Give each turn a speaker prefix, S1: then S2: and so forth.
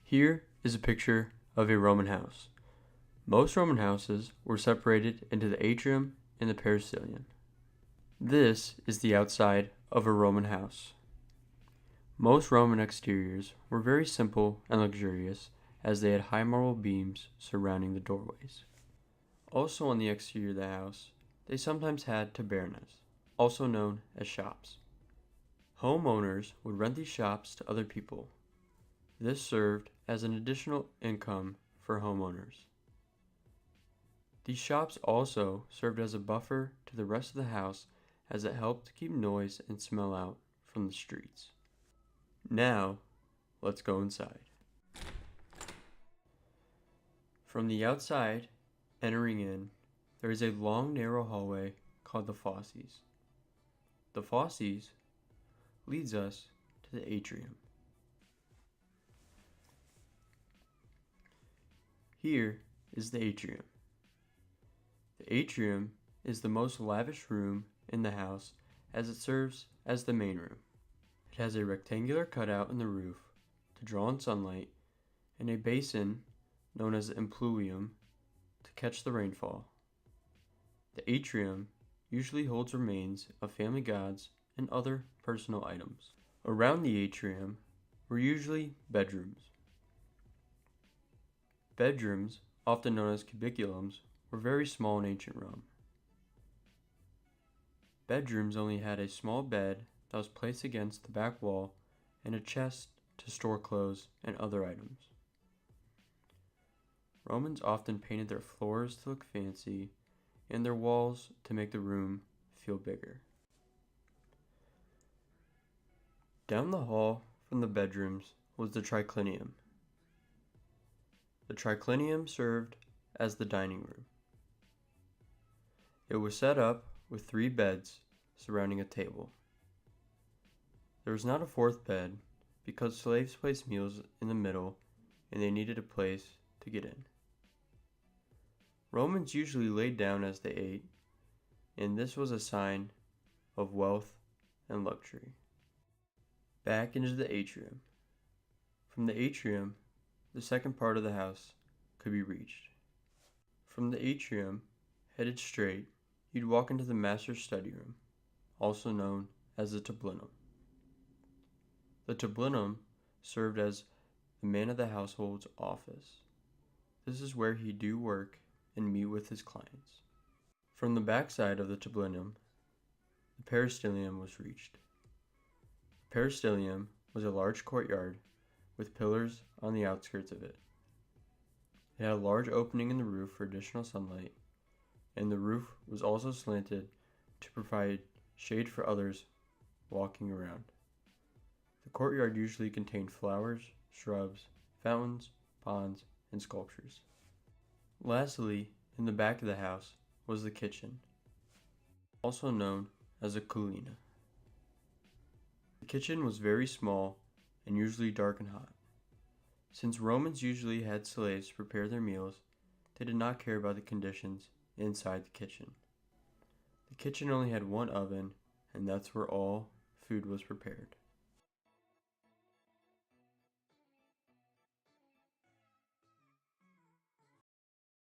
S1: Here is a picture of a Roman house. Most Roman houses were separated into the atrium and the peristyllium. This is the outside of a Roman house. Most Roman exteriors were very simple and luxurious, as they had high marble beams surrounding the doorways. Also on the exterior of the house, they sometimes had tabernas, also known as shops. Homeowners would rent these shops to other people. This served as an additional income for homeowners. These shops also served as a buffer to the rest of the house, as it helped to keep noise and smell out from the streets. Now, let's go inside. From the outside, entering in, there is a long narrow hallway called the fosses. The fosses leads us to the atrium. Here is the atrium. The atrium is the most lavish room in the house, as it serves as the main room. It has a rectangular cutout in the roof to draw in sunlight and a basin known as the impluvium to catch the rainfall. The atrium usually holds remains of family gods and other personal items. Around the atrium were usually bedrooms. Bedrooms, often known as cubiculums, were very small in ancient Rome. Bedrooms only had a small bed that was placed against the back wall and a chest to store clothes and other items. Romans often painted their floors to look fancy and their walls to make the room feel bigger. Down the hall from the bedrooms was the triclinium. The triclinium served as the dining room. It was set up with 3 beds surrounding a table. There was not a 4th bed because slaves placed meals in the middle and they needed a place to get in. Romans usually laid down as they ate, and this was a sign of wealth and luxury. Back into the atrium. From the atrium, the second part of the house could be reached. From the atrium, headed straight, you'd walk into the master's study room, also known as the tablinum. The tablinum served as the man of the household's office. This is where he'd do work and meet with his clients. From the backside of the tablinum, the peristyllium was reached. The peristyllium was a large courtyard with pillars on the outskirts of it. It had a large opening in the roof for additional sunlight, and the roof was also slanted to provide shade for others walking around. The courtyard usually contained flowers, shrubs, fountains, ponds, and sculptures. Lastly, in the back of the house was the kitchen, also known as a culina. The kitchen was very small and usually dark and hot. Since Romans usually had slaves prepare their meals, they did not care about the conditions inside the kitchen. The kitchen only had one oven, and that's where all food was prepared.